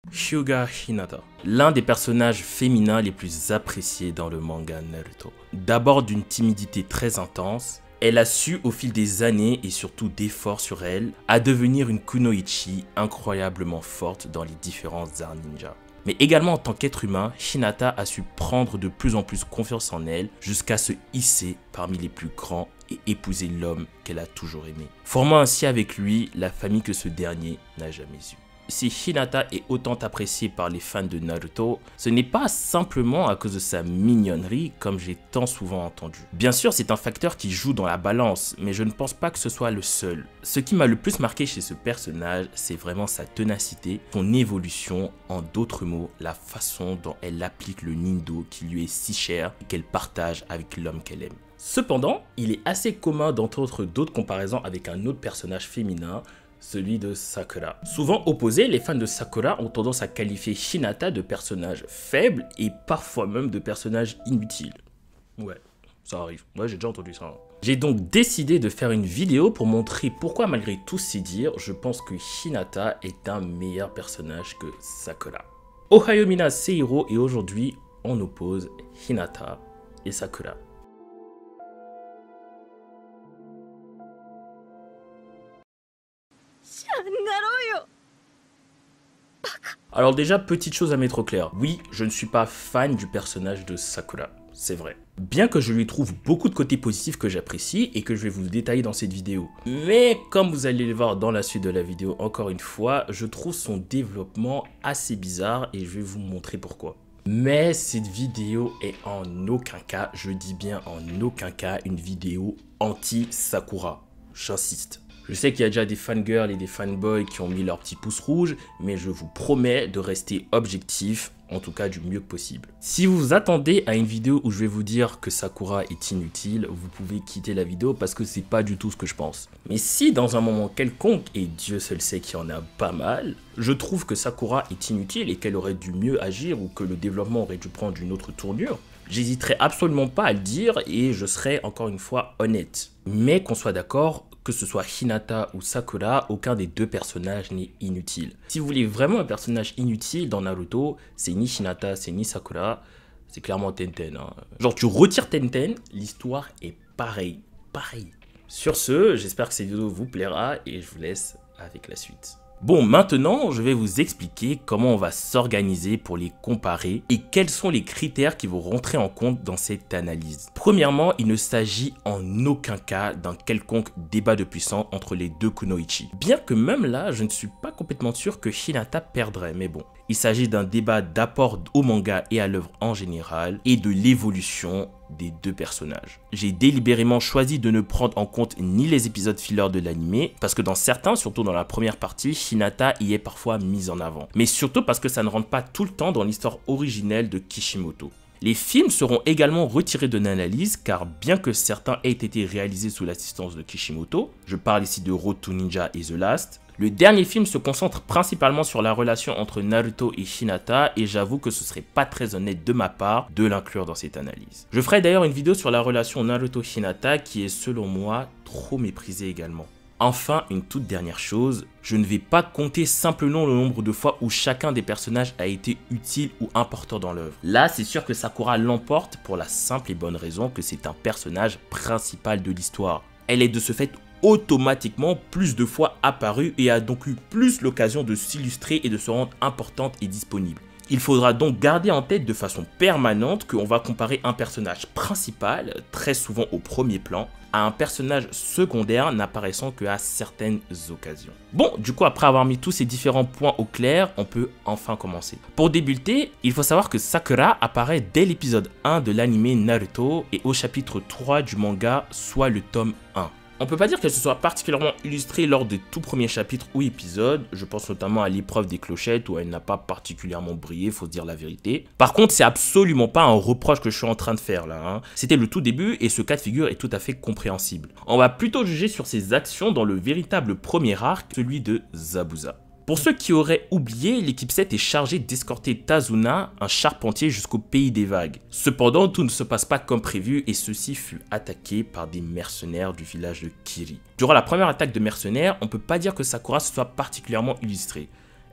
Hyuga Hinata, l'un des personnages féminins les plus appréciés dans le manga Naruto. D'abord d'une timidité très intense, elle a su au fil des années et surtout d'efforts sur elle, à devenir une kunoichi incroyablement forte dans les différentes arts ninja. Mais également en tant qu'être humain, Hinata a su prendre de plus en plus confiance en elle jusqu'à se hisser parmi les plus grands et épouser l'homme qu'elle a toujours aimé, formant ainsi avec lui la famille que ce dernier n'a jamais eue. Si Hinata est autant appréciée par les fans de Naruto, ce n'est pas simplement à cause de sa mignonnerie comme j'ai tant souvent entendu. Bien sûr, c'est un facteur qui joue dans la balance, mais je ne pense pas que ce soit le seul. Ce qui m'a le plus marqué chez ce personnage, c'est vraiment sa ténacité, son évolution, en d'autres mots, la façon dont elle applique le Nindo qui lui est si cher et qu'elle partage avec l'homme qu'elle aime. Cependant, il est assez commun d'entendre d'autres comparaisons avec un autre personnage féminin, celui de Sakura. Souvent opposés, les fans de Sakura ont tendance à qualifier Hinata de personnage faible et parfois même de personnage inutile. Ouais, ça arrive. Moi, j'ai déjà entendu ça. J'ai donc décidé de faire une vidéo pour montrer pourquoi malgré tous ces dires, je pense que Hinata est un meilleur personnage que Sakura. Ohayo mina Seihiro et aujourd'hui, on oppose Hinata et Sakura. Alors déjà, petite chose à mettre au clair. Oui, je ne suis pas fan du personnage de Sakura, c'est vrai. Bien que je lui trouve beaucoup de côtés positifs que j'apprécie et que je vais vous détailler dans cette vidéo. Mais comme vous allez le voir dans la suite de la vidéo, encore une fois, je trouve son développement assez bizarre et je vais vous montrer pourquoi. Mais cette vidéo est en aucun cas, je dis bien en aucun cas, une vidéo anti-Sakura. J'insiste. Je sais qu'il y a déjà des fangirls et des fanboys qui ont mis leur petit pouce rouge, mais je vous promets de rester objectif, en tout cas du mieux que possible. Si vous vous attendez à une vidéo où je vais vous dire que Sakura est inutile, vous pouvez quitter la vidéo parce que c'est pas du tout ce que je pense. Mais si dans un moment quelconque, et Dieu seul sait qu'il y en a pas mal, je trouve que Sakura est inutile et qu'elle aurait dû mieux agir ou que le développement aurait dû prendre une autre tournure, j'hésiterai absolument pas à le dire et je serai encore une fois honnête. Mais qu'on soit d'accord, que ce soit Hinata ou Sakura, aucun des deux personnages n'est inutile. Si vous voulez vraiment un personnage inutile dans Naruto, c'est ni Hinata, c'est ni Sakura, c'est clairement Tenten. Hein. Genre tu retires Tenten, l'histoire est pareille. Sur ce, j'espère que cette vidéo vous plaira et je vous laisse avec la suite. Bon, maintenant, je vais vous expliquer comment on va s'organiser pour les comparer et quels sont les critères qui vont rentrer en compte dans cette analyse. Premièrement, il ne s'agit en aucun cas d'un quelconque débat de puissance entre les deux kunoichi. Bien que même là, je ne suis pas complètement sûr que Hinata perdrait, mais bon. Il s'agit d'un débat d'apport au manga et à l'œuvre en général et de l'évolution des deux personnages. J'ai délibérément choisi de ne prendre en compte ni les épisodes filler de l'anime, parce que dans certains, surtout dans la première partie, Hinata y est parfois mise en avant. Mais surtout parce que ça ne rentre pas tout le temps dans l'histoire originelle de Kishimoto. Les films seront également retirés de l'analyse car bien que certains aient été réalisés sous l'assistance de Kishimoto, je parle ici de Road to Ninja et The Last, le dernier film se concentre principalement sur la relation entre Naruto et Hinata et j'avoue que ce serait pas très honnête de ma part de l'inclure dans cette analyse. Je ferai d'ailleurs une vidéo sur la relation Naruto-Hinata qui est selon moi trop méprisée également. Enfin, une toute dernière chose, je ne vais pas compter simplement le nombre de fois où chacun des personnages a été utile ou important dans l'œuvre. Là, c'est sûr que Sakura l'emporte pour la simple et bonne raison que c'est un personnage principal de l'histoire. Elle est de ce fait automatiquement plus de fois apparue et a donc eu plus l'occasion de s'illustrer et de se rendre importante et disponible. Il faudra donc garder en tête de façon permanente qu'on va comparer un personnage principal, très souvent au premier plan, à un personnage secondaire n'apparaissant qu'à certaines occasions. Bon, du coup, après avoir mis tous ces différents points au clair, on peut enfin commencer. Pour débuter, il faut savoir que Sakura apparaît dès l'épisode 1 de l'anime Naruto et au chapitre 3 du manga, soit le tome 1. On peut pas dire qu'elle se soit particulièrement illustrée lors des tout premiers chapitres ou épisodes, je pense notamment à l'épreuve des clochettes où elle n'a pas particulièrement brillé, faut se dire la vérité. Par contre, c'est absolument pas un reproche que je suis en train de faire là, hein. C'était le tout début et ce cas de figure est tout à fait compréhensible. On va plutôt juger sur ses actions dans le véritable premier arc, celui de Zabuza. Pour ceux qui auraient oublié, l'équipe 7 est chargée d'escorter Tazuna, un charpentier, jusqu'au pays des vagues. Cependant, tout ne se passe pas comme prévu et ceci fut attaqué par des mercenaires du village de Kiri. Durant la première attaque de mercenaires, on peut pas dire que Sakura se soit particulièrement illustrée.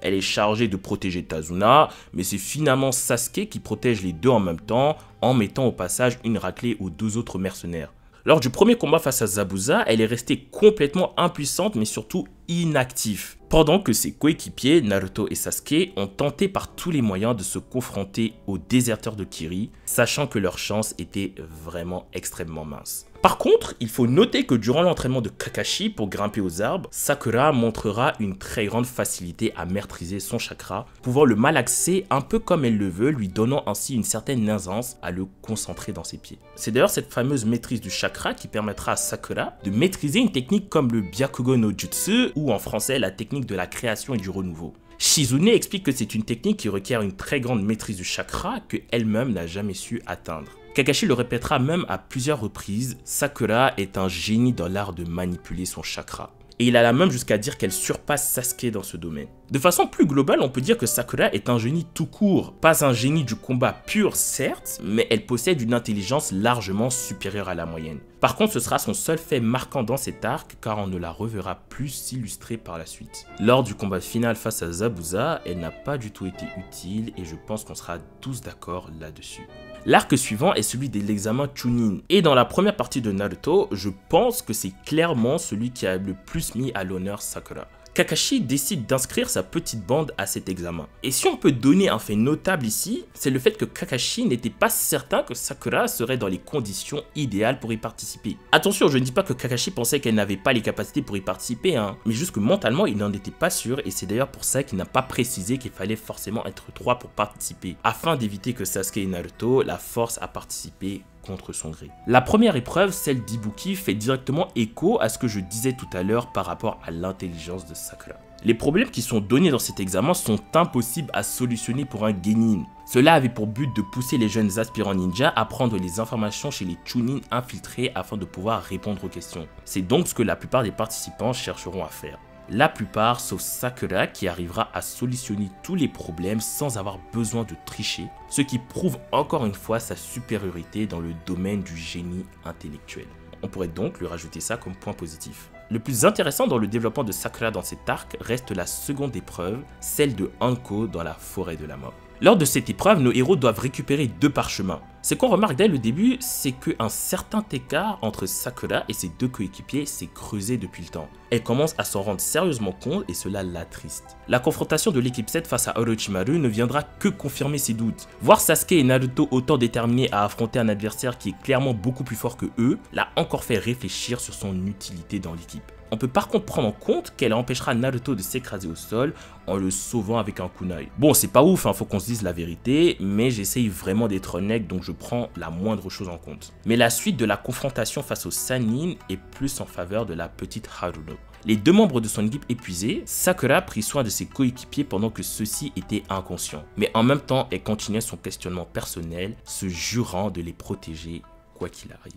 Elle est chargée de protéger Tazuna, mais c'est finalement Sasuke qui protège les deux en même temps, en mettant au passage une raclée aux deux autres mercenaires. Lors du premier combat face à Zabuza, elle est restée complètement impuissante mais surtout inactive. Pendant que ses coéquipiers, Naruto et Sasuke, ont tenté par tous les moyens de se confronter aux déserteurs de Kiri, sachant que leurs chances étaient vraiment extrêmement minces. Par contre, il faut noter que durant l'entraînement de Kakashi pour grimper aux arbres, Sakura montrera une très grande facilité à maîtriser son chakra, pouvant le malaxer un peu comme elle le veut, lui donnant ainsi une certaine aisance à le concentrer dans ses pieds. C'est d'ailleurs cette fameuse maîtrise du chakra qui permettra à Sakura de maîtriser une technique comme le Byakugo no Jutsu, ou en français la technique de la création et du renouveau. Shizune explique que c'est une technique qui requiert une très grande maîtrise du chakra que elle-même n'a jamais su atteindre. Kakashi le répétera même à plusieurs reprises, Sakura est un génie dans l'art de manipuler son chakra. Et il alla même jusqu'à dire qu'elle surpasse Sasuke dans ce domaine. De façon plus globale, on peut dire que Sakura est un génie tout court. Pas un génie du combat pur certes, mais elle possède une intelligence largement supérieure à la moyenne. Par contre, ce sera son seul fait marquant dans cet arc, car on ne la reverra plus s'illustrer par la suite. Lors du combat final face à Zabuza, elle n'a pas du tout été utile et je pense qu'on sera tous d'accord là-dessus. L'arc suivant est celui de l'examen Chunin. Et dans la première partie de Naruto, je pense que c'est clairement celui qui a le plus mis à l'honneur Sakura. Kakashi décide d'inscrire sa petite bande à cet examen. Et si on peut donner un fait notable ici, c'est le fait que Kakashi n'était pas certain que Sakura serait dans les conditions idéales pour y participer. Attention, je ne dis pas que Kakashi pensait qu'elle n'avait pas les capacités pour y participer, mais juste que mentalement il n'en était pas sûr et c'est d'ailleurs pour ça qu'il n'a pas précisé qu'il fallait forcément être 3 pour participer, afin d'éviter que Sasuke et Naruto la forcent à participer contre son gré. La première épreuve, celle d'Ibuki, fait directement écho à ce que je disais tout à l'heure par rapport à l'intelligence de Sakura. Les problèmes qui sont donnés dans cet examen sont impossibles à solutionner pour un genin. Cela avait pour but de pousser les jeunes aspirants ninja à prendre les informations chez les chunin infiltrés afin de pouvoir répondre aux questions. C'est donc ce que la plupart des participants chercheront à faire. La plupart, sauf Sakura, qui arrivera à solutionner tous les problèmes sans avoir besoin de tricher, ce qui prouve encore une fois sa supériorité dans le domaine du génie intellectuel. On pourrait donc lui rajouter ça comme point positif. Le plus intéressant dans le développement de Sakura dans cet arc reste la seconde épreuve, celle de Anko dans la forêt de la mort. Lors de cette épreuve, nos héros doivent récupérer 2 parchemins. Ce qu'on remarque dès le début, c'est qu'un certain écart entre Sakura et ses 2 coéquipiers s'est creusé depuis le temps. Elle commence à s'en rendre sérieusement compte et cela l'attriste. La confrontation de l'équipe 7 face à Orochimaru ne viendra que confirmer ses doutes. Voir Sasuke et Naruto autant déterminés à affronter un adversaire qui est clairement beaucoup plus fort que eux, l'a encore fait réfléchir sur son utilité dans l'équipe. On peut par contre prendre en compte qu'elle empêchera Naruto de s'écraser au sol en le sauvant avec un kunai. Bon, c'est pas ouf, faut qu'on se dise la vérité, mais j'essaye vraiment d'être honnête, donc je prends la moindre chose en compte. Mais la suite de la confrontation face au Sannin est plus en faveur de la petite Haruno. Les 2 membres de son équipe épuisés, Sakura prit soin de ses coéquipiers pendant que ceux-ci étaient inconscients. Mais en même temps, elle continuait son questionnement personnel, se jurant de les protéger quoi qu'il arrive.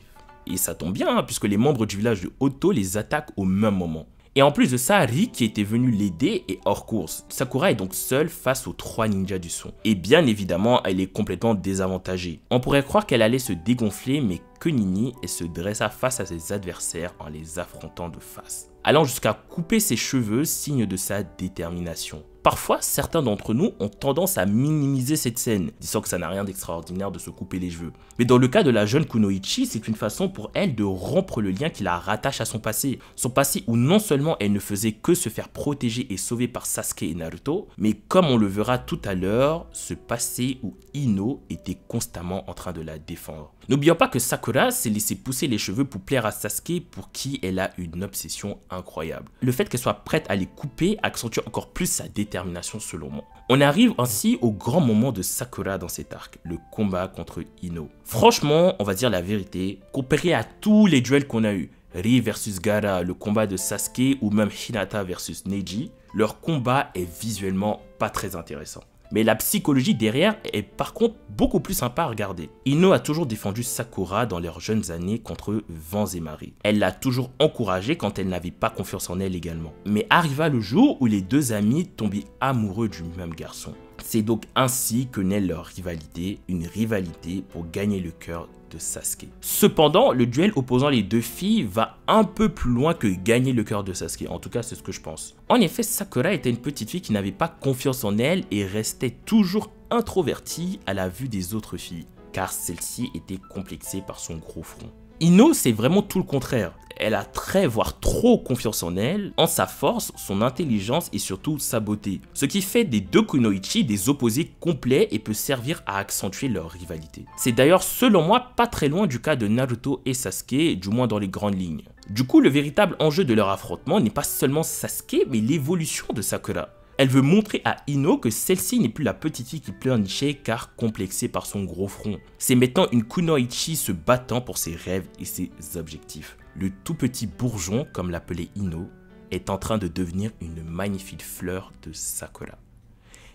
Et ça tombe bien, puisque les membres du village de Oto les attaquent au même moment. Et en plus de ça, Ri qui était venu l'aider est hors course. Sakura est donc seule face aux 3 ninjas du son. Et bien évidemment, elle est complètement désavantagée. On pourrait croire qu'elle allait se dégonfler, mais que nenni, elle se dressa face à ses adversaires en les affrontant de face, allant jusqu'à couper ses cheveux, signe de sa détermination. Parfois, certains d'entre nous ont tendance à minimiser cette scène, disant que ça n'a rien d'extraordinaire de se couper les cheveux. Mais dans le cas de la jeune Kunoichi, c'est une façon pour elle de rompre le lien qui la rattache à son passé. Son passé où non seulement elle ne faisait que se faire protéger et sauver par Sasuke et Naruto, mais comme on le verra tout à l'heure, ce passé où Ino était constamment en train de la défendre. N'oublions pas que Sakura s'est laissé pousser les cheveux pour plaire à Sasuke, pour qui elle a une obsession incroyable. Le fait qu'elle soit prête à les couper accentue encore plus sa détermination selon moi. On arrive ainsi au grand moment de Sakura dans cet arc, le combat contre Ino. Franchement, on va dire la vérité, comparé à tous les duels qu'on a eu, Ri versus Gaara, le combat de Sasuke ou même Hinata versus Neji, leur combat est visuellement pas très intéressant. Mais la psychologie derrière est par contre beaucoup plus sympa à regarder. Ino a toujours défendu Sakura dans leurs jeunes années contre vents et marées. Elle l'a toujours encouragée quand elle n'avait pas confiance en elle également. Mais arriva le jour où les 2 amis tombaient amoureux du même garçon. C'est donc ainsi que naît leur rivalité, une rivalité pour gagner le cœur de Sasuke. Cependant, le duel opposant les deux filles va un peu plus loin que gagner le cœur de Sasuke, en tout cas c'est ce que je pense. En effet, Sakura était une petite fille qui n'avait pas confiance en elle et restait toujours introvertie à la vue des autres filles, car celle-ci était complexée par son gros front. Ino, c'est vraiment tout le contraire. Elle a très voire trop confiance en elle, en sa force, son intelligence et surtout sa beauté. Ce qui fait des deux kunoichi des opposés complets et peut servir à accentuer leur rivalité. C'est d'ailleurs selon moi pas très loin du cas de Naruto et Sasuke, du moins dans les grandes lignes. Du coup, le véritable enjeu de leur affrontement n'est pas seulement Sasuke mais l'évolution de Sakura. Elle veut montrer à Ino que celle-ci n'est plus la petite fille qui pleurnichait car complexée par son gros front. C'est maintenant une kunoichi se battant pour ses rêves et ses objectifs. Le tout petit bourgeon, comme l'appelait Ino, est en train de devenir une magnifique fleur de Sakura.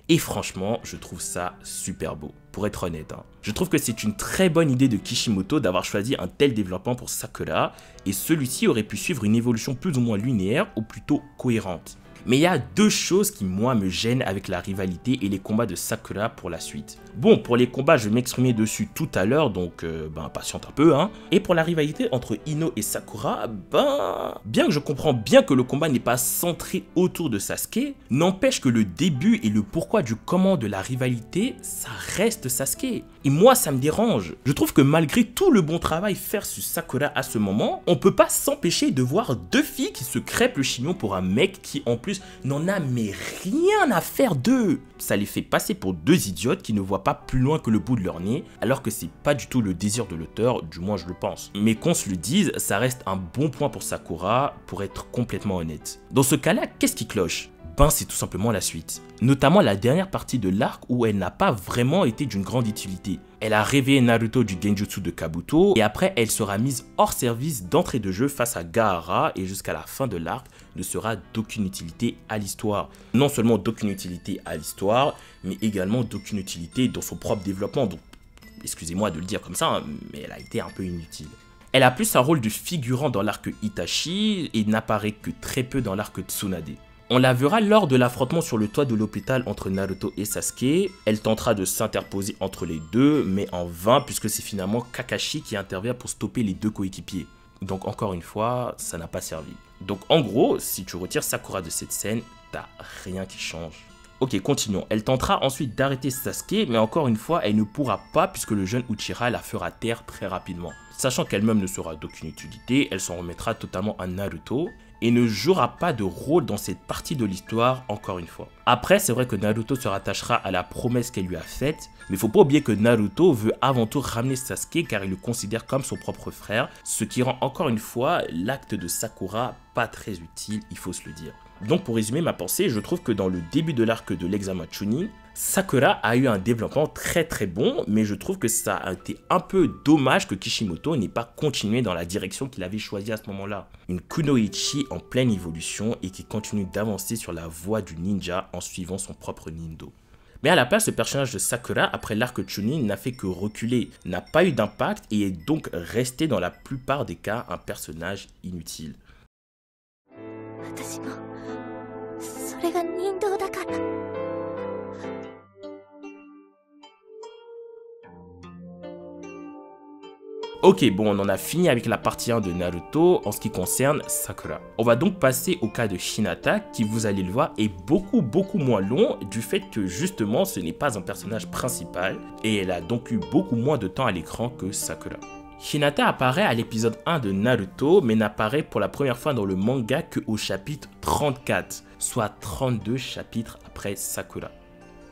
Et franchement, je trouve ça super beau, pour être honnête. Je trouve que c'est une très bonne idée de Kishimoto d'avoir choisi un tel développement pour Sakura, et celui-ci aurait pu suivre une évolution plus ou moins linéaire ou plutôt cohérente. Mais il y a deux choses qui, moi, me gênent avec la rivalité et les combats de Sakura pour la suite. Bon, pour les combats, je vais m'exprimer dessus tout à l'heure, donc patiente un peu, hein. Et pour la rivalité entre Ino et Sakura, bien que je comprends bien que le combat n'est pas centré autour de Sasuke, n'empêche que le début et le pourquoi du comment de la rivalité, ça reste Sasuke. Et moi, ça me dérange. Je trouve que malgré tout le bon travail fait sur Sakura à ce moment, on peut pas s'empêcher de voir deux filles qui se crêpent le chignon pour un mec qui, en plus, n'en a mais rien à faire d'eux. Ça les fait passer pour deux idiotes qui ne voient pas plus loin que le bout de leur nez, alors que c'est pas du tout le désir de l'auteur, du moins je le pense. Mais qu'on se le dise, ça reste un bon point pour Sakura, pour être complètement honnête. Dans ce cas-là, qu'est-ce qui cloche ? C'est tout simplement la suite. Notamment la dernière partie de l'arc où elle n'a pas vraiment été d'une grande utilité. Elle a réveillé Naruto du genjutsu de Kabuto et après elle sera mise hors service d'entrée de jeu face à Gaara et jusqu'à la fin de l'arc ne sera d'aucune utilité à l'histoire. Non seulement d'aucune utilité à l'histoire, mais également d'aucune utilité dans son propre développement. Donc, excusez-moi de le dire comme ça, mais elle a été un peu inutile. Elle a plus un rôle de figurant dans l'arc Itachi et n'apparaît que très peu dans l'arc Tsunade. On la verra lors de l'affrontement sur le toit de l'hôpital entre Naruto et Sasuke. Elle tentera de s'interposer entre les deux, mais en vain puisque c'est finalement Kakashi qui intervient pour stopper les deux coéquipiers. Donc encore une fois, ça n'a pas servi. Donc en gros, si tu retires Sakura de cette scène, t'as rien qui change. Ok, continuons. Elle tentera ensuite d'arrêter Sasuke, mais encore une fois, elle ne pourra pas puisque le jeune Uchiha la fera taire très rapidement. Sachant qu'elle-même ne sera d'aucune utilité, elle s'en remettra totalement à Naruto et ne jouera pas de rôle dans cette partie de l'histoire encore une fois. Après, c'est vrai que Naruto se rattachera à la promesse qu'elle lui a faite, mais faut pas oublier que Naruto veut avant tout ramener Sasuke car il le considère comme son propre frère, ce qui rend encore une fois l'acte de Sakura pas très utile, il faut se le dire. Donc pour résumer ma pensée, je trouve que dans le début de l'arc de l'examen Chunin, Sakura a eu un développement très bon, mais je trouve que ça a été un peu dommage que Kishimoto n'ait pas continué dans la direction qu'il avait choisie à ce moment-là. Une kunoichi en pleine évolution et qui continue d'avancer sur la voie du ninja en suivant son propre nindo. Mais à la place, le personnage de Sakura, après l'arc Chunin, n'a fait que reculer, n'a pas eu d'impact et est donc resté dans la plupart des cas un personnage inutile. Ok, bon, on en a fini avec la partie 1 de Naruto en ce qui concerne Sakura. On va donc passer au cas de Hinata qui, vous allez le voir, est beaucoup moins long du fait que justement ce n'est pas un personnage principal et elle a donc eu beaucoup moins de temps à l'écran que Sakura. Hinata apparaît à l'épisode 1 de Naruto mais n'apparaît pour la première fois dans le manga qu'au chapitre 34, soit 32 chapitres après Sakura.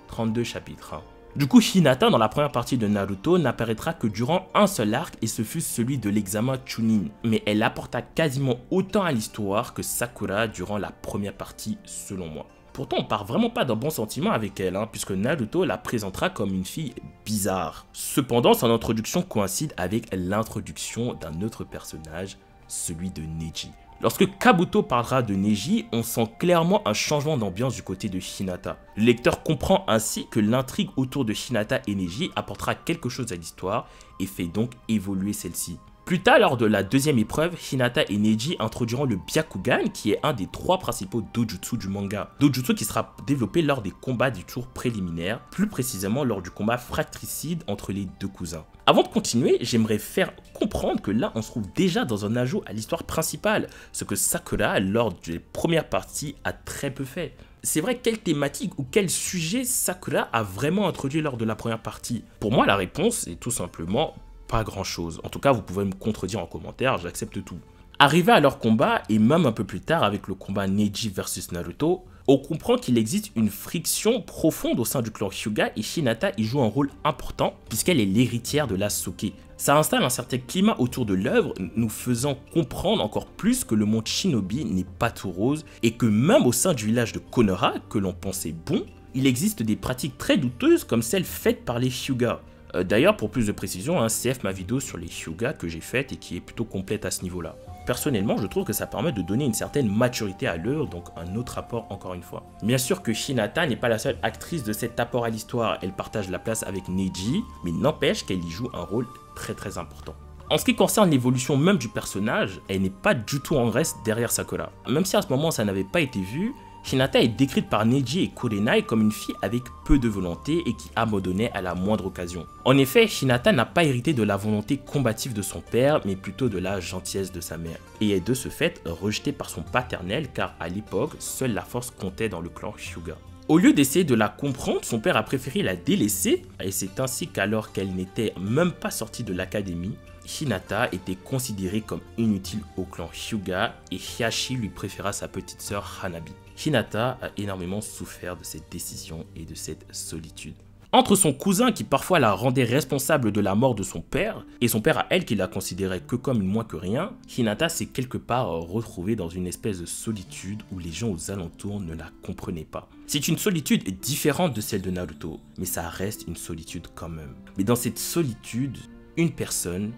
32 chapitres, hein. Du coup, Hinata, dans la première partie de Naruto, n'apparaîtra que durant un seul arc et ce fut celui de l'examen Chunin. Mais elle apporta quasiment autant à l'histoire que Sakura durant la première partie, selon moi. Pourtant, on part vraiment pas d'un bon sentiment avec elle, puisque Naruto la présentera comme une fille bizarre. Cependant, son introduction coïncide avec l'introduction d'un autre personnage, celui de Neji. Lorsque Kabuto parlera de Neji, on sent clairement un changement d'ambiance du côté de Hinata. Le lecteur comprend ainsi que l'intrigue autour de Hinata et Neji apportera quelque chose à l'histoire et fait donc évoluer celle-ci. Plus tard, lors de la deuxième épreuve, Hinata et Neji introduiront le Byakugan, qui est un des 3 principaux dojutsu du manga. Dojutsu qui sera développé lors des combats du tour préliminaire, plus précisément lors du combat fratricide entre les 2 cousins. Avant de continuer, j'aimerais faire comprendre que là, on se trouve déjà dans un ajout à l'histoire principale, ce que Sakura, lors des premières parties, a très peu fait. C'est vrai, quelle thématique ou quel sujet Sakura a vraiment introduit lors de la première partie? Pour moi, la réponse est tout simplement pas grand chose. En tout cas, vous pouvez me contredire en commentaire, j'accepte tout. Arrivé à leur combat, et même un peu plus tard avec le combat Neji versus Naruto, on comprend qu'il existe une friction profonde au sein du clan Hyuga et Hinata y joue un rôle important puisqu'elle est l'héritière de la Sasuke. Ça installe un certain climat autour de l'œuvre, nous faisant comprendre encore plus que le monde Shinobi n'est pas tout rose et que même au sein du village de Konoha, que l'on pensait bon, il existe des pratiques très douteuses comme celles faites par les Hyuga. D'ailleurs, pour plus de précision, CF ma vidéo sur les Hyuga que j'ai faite et qui est plutôt complète à ce niveau-là. Personnellement, je trouve que ça permet de donner une certaine maturité à l'œuvre, donc un autre apport encore une fois. Bien sûr que Hinata n'est pas la seule actrice de cet apport à l'histoire, elle partage la place avec Neji, mais n'empêche qu'elle y joue un rôle très important. En ce qui concerne l'évolution même du personnage, elle n'est pas du tout en reste derrière Sakura. Même si à ce moment ça n'avait pas été vu, Hinata est décrite par Neji et Kurenai comme une fille avec peu de volonté et qui abandonnait à la moindre occasion. En effet, Hinata n'a pas hérité de la volonté combative de son père, mais plutôt de la gentillesse de sa mère. Et est de ce fait rejetée par son paternel car à l'époque, seule la force comptait dans le clan Hyuga. Au lieu d'essayer de la comprendre, son père a préféré la délaisser et c'est ainsi qu'alors qu'elle n'était même pas sortie de l'académie, Hinata était considérée comme inutile au clan Hyuga et Hiashi lui préféra sa petite sœur Hanabi. Hinata a énormément souffert de cette décision et de cette solitude. Entre son cousin qui parfois la rendait responsable de la mort de son père et son père à elle qui la considérait que comme une moins que rien, Hinata s'est quelque part retrouvée dans une espèce de solitude où les gens aux alentours ne la comprenaient pas. C'est une solitude différente de celle de Naruto, mais ça reste une solitude quand même. Mais dans cette solitude, une personne,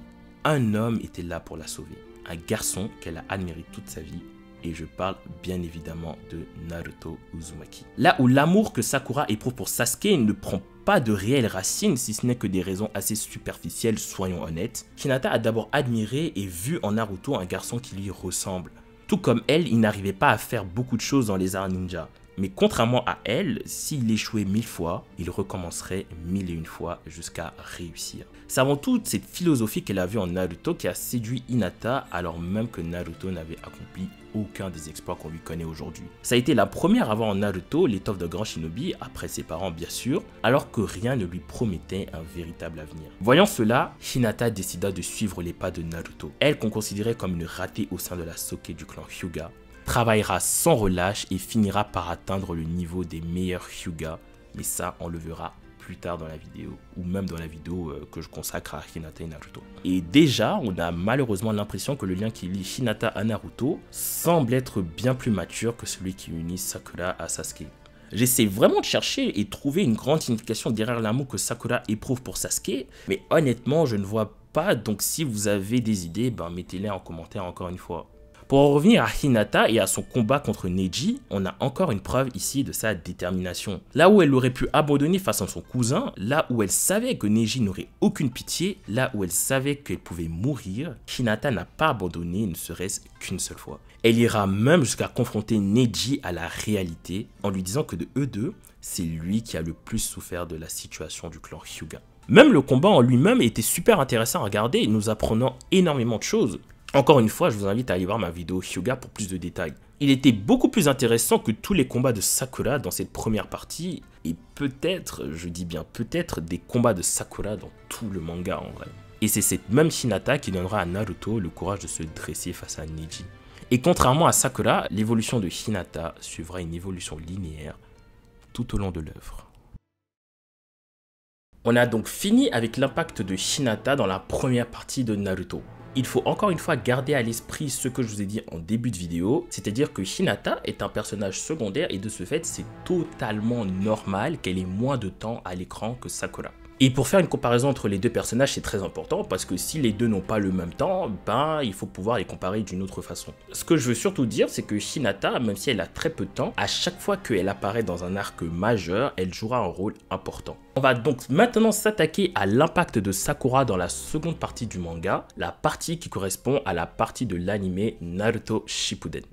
un homme était là pour la sauver. Un garçon qu'elle a admiré toute sa vie. Et je parle bien évidemment de Naruto Uzumaki. Là où l'amour que Sakura éprouve pour Sasuke ne prend pas de réelles racines, si ce n'est que des raisons assez superficielles, soyons honnêtes, Hinata a d'abord admiré et vu en Naruto un garçon qui lui ressemble. Tout comme elle, il n'arrivait pas à faire beaucoup de choses dans les arts ninja. Mais contrairement à elle, s'il échouait 1000 fois, il recommencerait 1001 fois jusqu'à réussir. C'est avant tout cette philosophie qu'elle a vue en Naruto qui a séduit Hinata alors même que Naruto n'avait accompli aucun des exploits qu'on lui connaît aujourd'hui. Ça a été la première à voir en Naruto l'étoffe de grand shinobi, après ses parents bien sûr, alors que rien ne lui promettait un véritable avenir. Voyant cela, Hinata décida de suivre les pas de Naruto. Elle qu'on considérait comme une ratée au sein de la Soke du clan Hyuga, travaillera sans relâche et finira par atteindre le niveau des meilleurs Hyuga, mais ça on le verra plus tard dans la vidéo, ou même dans la vidéo que je consacre à Hinata et Naruto. Et déjà, on a malheureusement l'impression que le lien qui lie Hinata à Naruto semble être bien plus mature que celui qui unit Sakura à Sasuke. J'essaie vraiment de chercher et trouver une grande signification derrière l'amour que Sakura éprouve pour Sasuke, mais honnêtement, je ne vois pas, donc si vous avez des idées, mettez-les en commentaire encore une fois. Pour en revenir à Hinata et à son combat contre Neji, on a encore une preuve ici de sa détermination. Là où elle aurait pu abandonner face à son cousin, là où elle savait que Neji n'aurait aucune pitié, là où elle savait qu'elle pouvait mourir, Hinata n'a pas abandonné ne serait-ce qu'une seule fois. Elle ira même jusqu'à confronter Neji à la réalité en lui disant que de eux deux, c'est lui qui a le plus souffert de la situation du clan Hyuga. Même le combat en lui-même était super intéressant à regarder, nous apprenant énormément de choses. Encore une fois, je vous invite à aller voir ma vidéo Hyuga pour plus de détails. Il était beaucoup plus intéressant que tous les combats de Sakura dans cette première partie, et peut-être, je dis bien peut-être, des combats de Sakura dans tout le manga en vrai. Et c'est cette même Hinata qui donnera à Naruto le courage de se dresser face à Neji. Et contrairement à Sakura, l'évolution de Hinata suivra une évolution linéaire tout au long de l'œuvre. On a donc fini avec l'impact de Hinata dans la première partie de Naruto. Il faut encore une fois garder à l'esprit ce que je vous ai dit en début de vidéo, c'est-à-dire que Hinata est un personnage secondaire et de ce fait, c'est totalement normal qu'elle ait moins de temps à l'écran que Sakura. Et pour faire une comparaison entre les deux personnages, c'est très important parce que si les deux n'ont pas le même temps, ben il faut pouvoir les comparer d'une autre façon. Ce que je veux surtout dire, c'est que Hinata, même si elle a très peu de temps, à chaque fois qu'elle apparaît dans un arc majeur, elle jouera un rôle important. On va donc maintenant s'attaquer à l'impact de Sakura dans la seconde partie du manga, la partie qui correspond à la partie de l'anime Naruto Shippuden.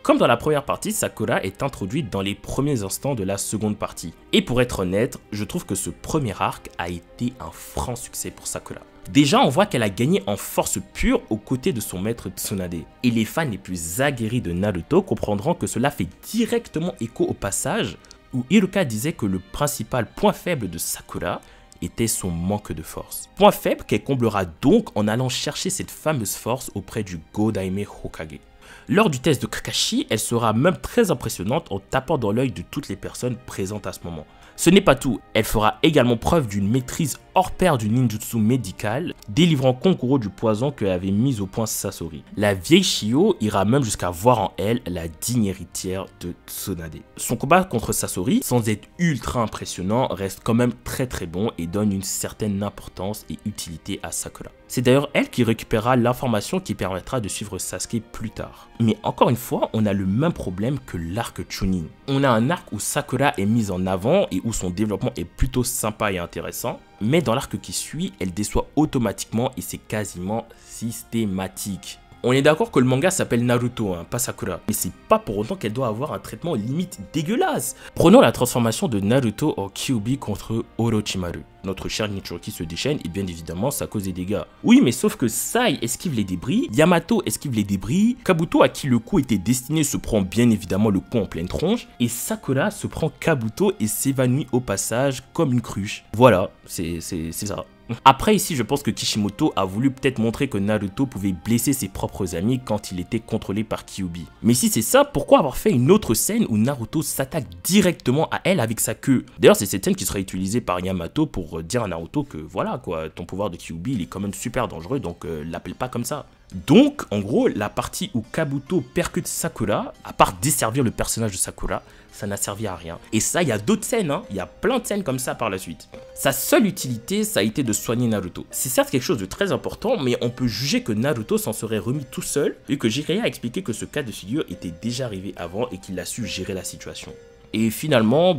Comme dans la première partie, Sakura est introduite dans les premiers instants de la seconde partie. Et pour être honnête, je trouve que ce premier arc a été un franc succès pour Sakura. Déjà, on voit qu'elle a gagné en force pure aux côtés de son maître Tsunade. Et les fans les plus aguerris de Naruto comprendront que cela fait directement écho au passage où Iruka disait que le principal point faible de Sakura était son manque de force. Point faible qu'elle comblera donc en allant chercher cette fameuse force auprès du Godaime Hokage. Lors du test de Kakashi, elle sera même très impressionnante en tapant dans l'œil de toutes les personnes présentes à ce moment. Ce n'est pas tout, elle fera également preuve d'une maîtrise hors pair du ninjutsu médical, délivrant Konkuro du poison que avait mis au point Sasori. La vieille Shio ira même jusqu'à voir en elle la digne héritière de Tsunade. Son combat contre Sasori, sans être ultra impressionnant, reste quand même très bon et donne une certaine importance et utilité à Sakura. C'est d'ailleurs elle qui récupérera l'information qui permettra de suivre Sasuke plus tard. Mais encore une fois, on a le même problème que l'arc Chunin. On a un arc où Sakura est mise en avant et où son développement est plutôt sympa et intéressant, mais dans l'arc qui suit, elle déçoit automatiquement et c'est quasiment systématique. On est d'accord que le manga s'appelle Naruto, pas Sakura, mais c'est pas pour autant qu'elle doit avoir un traitement limite dégueulasse. Prenons la transformation de Naruto en Kyuubi contre Orochimaru. Notre cher Nichiroki se déchaîne et bien évidemment ça cause des dégâts. Oui, mais sauf que Sai esquive les débris, Yamato esquive les débris, Kabuto à qui le coup était destiné se prend bien évidemment le coup en pleine tronche, et Sakura se prend Kabuto et s'évanouit au passage comme une cruche. Voilà, c'est ça. Après ici je pense que Kishimoto a voulu peut-être montrer que Naruto pouvait blesser ses propres amis quand il était contrôlé par Kyuubi. Mais si c'est ça, pourquoi avoir fait une autre scène où Naruto s'attaque directement à elle avec sa queue? D'ailleurs c'est cette scène qui sera utilisée par Yamato pour dire à Naruto que voilà quoi, ton pouvoir de Kyuubi il est quand même super dangereux donc l'appelle pas comme ça. Donc en gros la partie où Kabuto percute Sakura, à part desservir le personnage de Sakura, ça n'a servi à rien. Et ça, il y a d'autres scènes, il y a plein de scènes comme ça par la suite. Sa seule utilité, ça a été de soigner Naruto. C'est certes quelque chose de très important, mais on peut juger que Naruto s'en serait remis tout seul, vu que Jiraiya a expliqué que ce cas de figure était déjà arrivé avant et qu'il a su gérer la situation. Et finalement,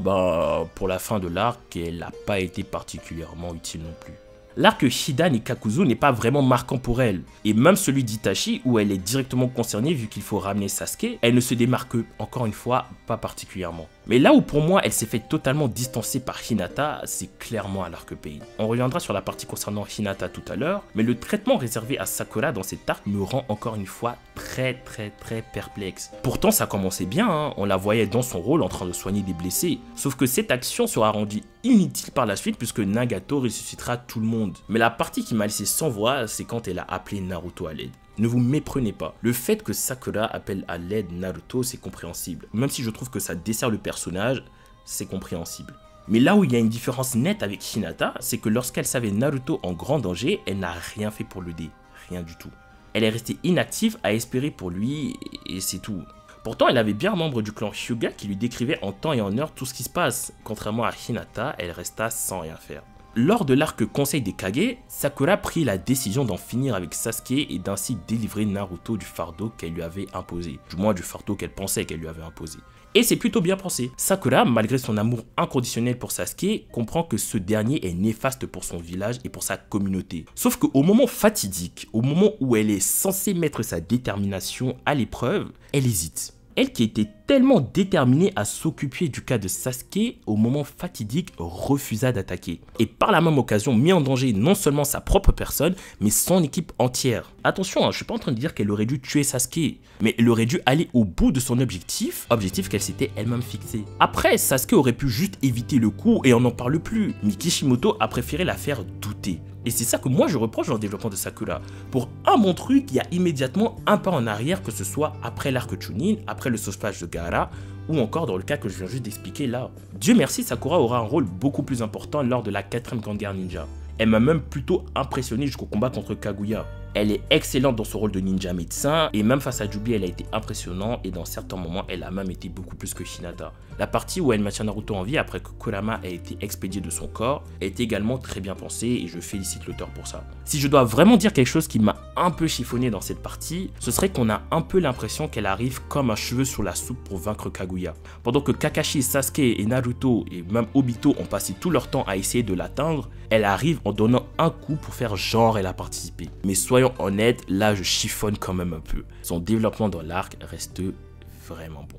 pour la fin de l'arc, elle n'a pas été particulièrement utile non plus. L'arc Hidan et Kakuzu n'est pas vraiment marquant pour elle, et même celui d'Itachi où elle est directement concernée vu qu'il faut ramener Sasuke, elle ne se démarque encore une fois pas particulièrement. Mais là où pour moi elle s'est fait totalement distancer par Hinata, c'est clairement à l'arc Pain. On reviendra sur la partie concernant Hinata tout à l'heure, mais le traitement réservé à Sakura dans cet arc me rend encore une fois très perplexe. Pourtant ça commençait bien, on la voyait dans son rôle en train de soigner des blessés, sauf que cette action sera rendue inutile par la suite puisque Nagato ressuscitera tout le monde. Mais la partie qui m'a laissé sans voix, c'est quand elle a appelé Naruto à l'aide. Ne vous méprenez pas, le fait que Sakura appelle à l'aide Naruto, c'est compréhensible. Même si je trouve que ça dessert le personnage, c'est compréhensible. Mais là où il y a une différence nette avec Hinata, c'est que lorsqu'elle savait Naruto en grand danger, elle n'a rien fait pour l'aider. Rien du tout. Elle est restée inactive à espérer pour lui, et c'est tout. Pourtant, elle avait bien un membre du clan Hyuga qui lui décrivait en temps et en heure tout ce qui se passe. Contrairement à Hinata, elle resta sans rien faire. Lors de l'arc Conseil des Kage, Sakura prit la décision d'en finir avec Sasuke et d'ainsi délivrer Naruto du fardeau qu'elle lui avait imposé. Du moins du fardeau qu'elle pensait qu'elle lui avait imposé. Et c'est plutôt bien pensé. Sakura, malgré son amour inconditionnel pour Sasuke, comprend que ce dernier est néfaste pour son village et pour sa communauté. Sauf qu'au moment fatidique, au moment où elle est censée mettre sa détermination à l'épreuve, elle hésite. Elle qui était tellement déterminée à s'occuper du cas de Sasuke, au moment fatidique refusa d'attaquer. Et par la même occasion mit en danger non seulement sa propre personne, mais son équipe entière. Attention, je suis pas en train de dire qu'elle aurait dû tuer Sasuke, mais elle aurait dû aller au bout de son objectif qu'elle s'était elle-même fixé. Après, Sasuke aurait pu juste éviter le coup et on n'en parle plus, mais Kishimoto a préféré la faire douter. Et c'est ça que moi je reproche dans le développement de Sakura. Pour un bon truc, il y a immédiatement un pas en arrière, que ce soit après l'arc Chunin, après le sauvetage de Gaara, ou encore dans le cas que je viens juste d'expliquer là. Dieu merci, Sakura aura un rôle beaucoup plus important lors de la 4ème Grande Guerre Ninja. Elle m'a même plutôt impressionné jusqu'au combat contre Kaguya. Elle est excellente dans son rôle de ninja médecin et même face à Jubi, elle a été impressionnante et dans certains moments, elle a même été beaucoup plus que Hinata. La partie où elle maintient Naruto en vie après que Kurama a été expédié de son corps est également très bien pensée et je félicite l'auteur pour ça. Si je dois vraiment dire quelque chose qui m'a un peu chiffonné dans cette partie, ce serait qu'on a un peu l'impression qu'elle arrive comme un cheveu sur la soupe pour vaincre Kaguya. Pendant que Kakashi, Sasuke et Naruto et même Obito ont passé tout leur temps à essayer de l'atteindre, elle arrive en donnant un coup pour faire genre elle a participé. Mais soyons honnêtes, là je chiffonne quand même un peu. Son développement dans l'arc reste vraiment bon.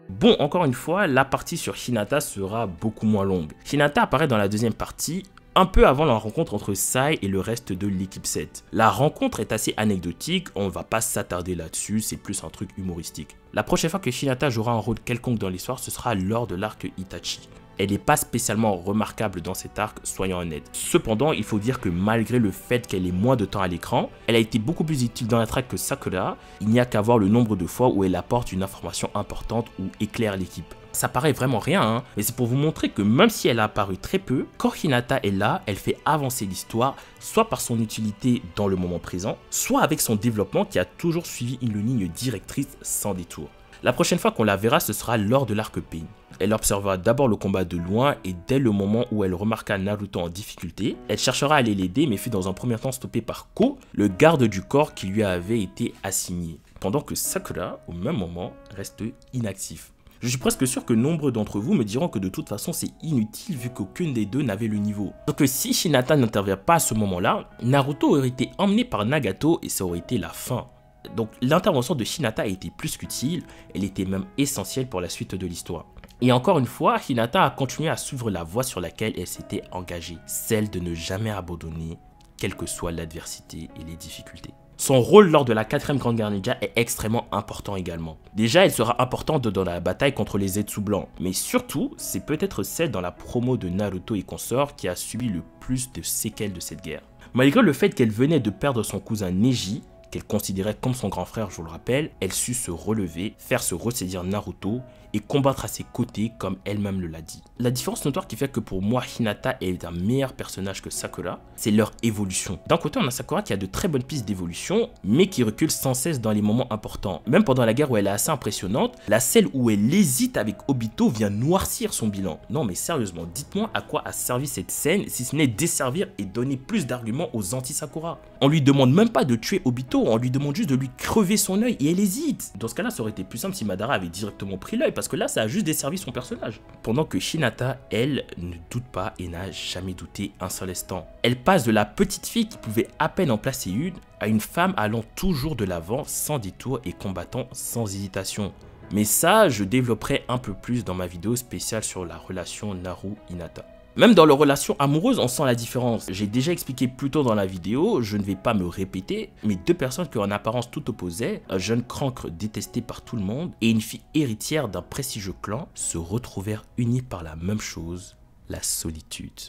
Bon, encore une fois, la partie sur Hinata sera beaucoup moins longue. Hinata apparaît dans la deuxième partie, un peu avant la rencontre entre Sai et le reste de l'équipe 7. La rencontre est assez anecdotique, on va pas s'attarder là-dessus, c'est plus un truc humoristique. La prochaine fois que Hinata jouera un rôle quelconque dans l'histoire, ce sera lors de l'arc Itachi. Elle n'est pas spécialement remarquable dans cet arc, soyons honnêtes. Cependant, il faut dire que malgré le fait qu'elle ait moins de temps à l'écran, elle a été beaucoup plus utile dans la traque que Sakura. Il n'y a qu'à voir le nombre de fois où elle apporte une information importante ou éclaire l'équipe. Ça paraît vraiment rien, hein, mais c'est pour vous montrer que même si elle a apparu très peu, quand Hinata est là, elle fait avancer l'histoire, soit par son utilité dans le moment présent, soit avec son développement qui a toujours suivi une ligne directrice sans détour. La prochaine fois qu'on la verra, ce sera lors de l'arc Pain. Elle observera d'abord le combat de loin et dès le moment où elle remarqua Naruto en difficulté, elle cherchera à aller l'aider mais fut dans un premier temps stoppée par Ko, le garde du corps qui lui avait été assigné. Pendant que Sakura, au même moment, reste inactif. Je suis presque sûr que nombre d'entre vous me diront que de toute façon c'est inutile vu qu'aucune des deux n'avait le niveau. Donc si Hinata n'intervient pas à ce moment-là, Naruto aurait été emmené par Nagato et ça aurait été la fin. Donc l'intervention de Hinata a été plus qu'utile, elle était même essentielle pour la suite de l'histoire. Et encore une fois, Hinata a continué à suivre la voie sur laquelle elle s'était engagée, celle de ne jamais abandonner, quelle que soit l'adversité et les difficultés. Son rôle lors de la 4ème Grande Guerre Ninja est extrêmement important également. Déjà, elle sera importante dans la bataille contre les Zetsu blancs, mais surtout, c'est peut-être celle dans la promo de Naruto et consorts qui a subi le plus de séquelles de cette guerre. Malgré le fait qu'elle venait de perdre son cousin Neji, qu'elle considérait comme son grand frère, je vous le rappelle, elle sut se relever, faire se ressaisir Naruto et combattre à ses côtés comme elle-même l'a dit. La différence notoire qui fait que pour moi Hinata est un meilleur personnage que Sakura, c'est leur évolution. D'un côté on a Sakura qui a de très bonnes pistes d'évolution, mais qui recule sans cesse dans les moments importants. Même pendant la guerre où elle est assez impressionnante, la scène où elle hésite avec Obito vient noircir son bilan. Non mais sérieusement, dites-moi à quoi a servi cette scène si ce n'est desservir et donner plus d'arguments aux anti-Sakura. On lui demande même pas de tuer Obito, on lui demande juste de lui crever son œil et elle hésite. Dans ce cas là ça aurait été plus simple si Madara avait directement pris l'œil, parce que là ça a juste desservi son personnage. Pendant que Hinata, elle, ne doute pas et n'a jamais douté un seul instant. Elle passe de la petite fille qui pouvait à peine en placer une à une femme allant toujours de l'avant sans détour et combattant sans hésitation. Mais ça, je développerai un peu plus dans ma vidéo spéciale sur la relation Naru-Hinata. Même dans leurs relations amoureuses, on sent la différence. J'ai déjà expliqué plus tôt dans la vidéo, je ne vais pas me répéter, mais deux personnes qui en apparence tout opposées, un jeune cancre détesté par tout le monde et une fille héritière d'un prestigieux clan, se retrouvèrent unis par la même chose, la solitude.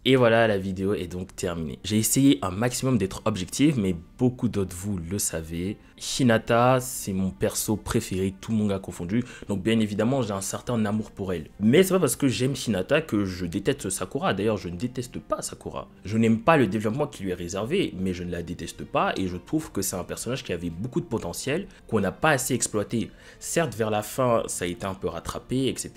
Et voilà, la vidéo est donc terminée. J'ai essayé un maximum d'être objectif, mais beaucoup d'entre vous le savez. Hinata, c'est mon perso préféré, tout le monde a confondu. Donc bien évidemment, j'ai un certain amour pour elle. Mais c'est pas parce que j'aime Hinata que je déteste Sakura. D'ailleurs, je ne déteste pas Sakura. Je n'aime pas le développement qui lui est réservé, mais je ne la déteste pas. Et je trouve que c'est un personnage qui avait beaucoup de potentiel, qu'on n'a pas assez exploité. Certes, vers la fin, ça a été un peu rattrapé, etc.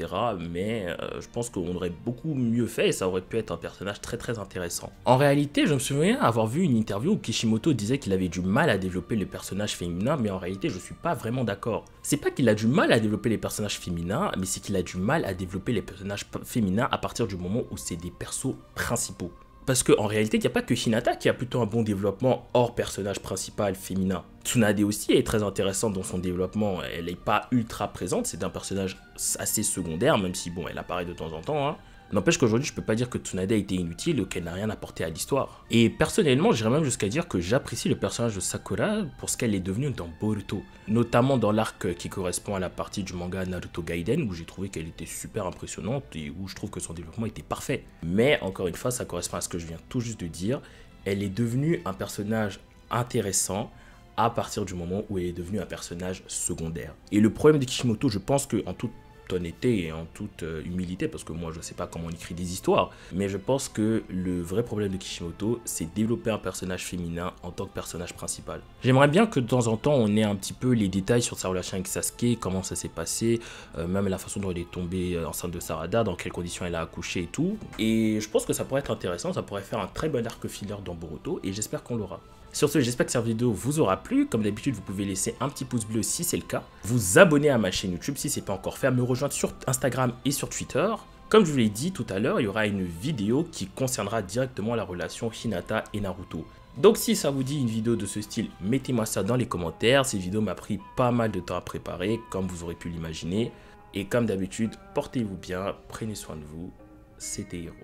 Mais je pense qu'on aurait beaucoup mieux fait et ça aurait pu être un personnage très intéressant. En réalité, je me souviens avoir vu une interview où Kishimoto disait qu'il avait du mal à développer les personnages féminins, mais en réalité, je suis pas vraiment d'accord. C'est pas qu'il a du mal à développer les personnages féminins, mais c'est qu'il a du mal à développer les personnages féminins à partir du moment où c'est des persos principaux. Parce qu'en réalité, il n'y a pas que Hinata qui a plutôt un bon développement hors personnage principal féminin. Tsunade aussi est très intéressante dans son développement, elle n'est pas ultra présente, c'est un personnage assez secondaire, même si bon, elle apparaît de temps en temps, hein. N'empêche qu'aujourd'hui, je peux pas dire que Tsunade a été inutile ou qu'elle n'a rien apporté à l'histoire. Et personnellement, j'irais même jusqu'à dire que j'apprécie le personnage de Sakura pour ce qu'elle est devenue dans Boruto. Notamment dans l'arc qui correspond à la partie du manga Naruto Gaiden, où j'ai trouvé qu'elle était super impressionnante et où je trouve que son développement était parfait. Mais encore une fois, ça correspond à ce que je viens tout juste de dire. Elle est devenue un personnage intéressant, à partir du moment où elle est devenue un personnage secondaire. Et le problème de Kishimoto, je pense qu'en toute honnêteté et en toute humilité, parce que moi je sais pas comment on écrit des histoires, mais je pense que le vrai problème de Kishimoto, c'est développer un personnage féminin en tant que personnage principal. J'aimerais bien que de temps en temps on ait un petit peu les détails sur sa relation avec Sasuke, comment ça s'est passé, même la façon dont elle est tombée enceinte de Sarada, dans quelles conditions elle a accouché et tout. Et je pense que ça pourrait être intéressant, ça pourrait faire un très bon arc filler dans Boruto, et j'espère qu'on l'aura. Sur ce, j'espère que cette vidéo vous aura plu. Comme d'habitude, vous pouvez laisser un petit pouce bleu si c'est le cas. Vous abonner à ma chaîne YouTube si ce n'est pas encore fait. Me rejoindre sur Instagram et sur Twitter. Comme je vous l'ai dit tout à l'heure, il y aura une vidéo qui concernera directement la relation Hinata et Naruto. Donc si ça vous dit une vidéo de ce style, mettez-moi ça dans les commentaires. Cette vidéo m'a pris pas mal de temps à préparer, comme vous aurez pu l'imaginer. Et comme d'habitude, portez-vous bien, prenez soin de vous. C'était Hiro.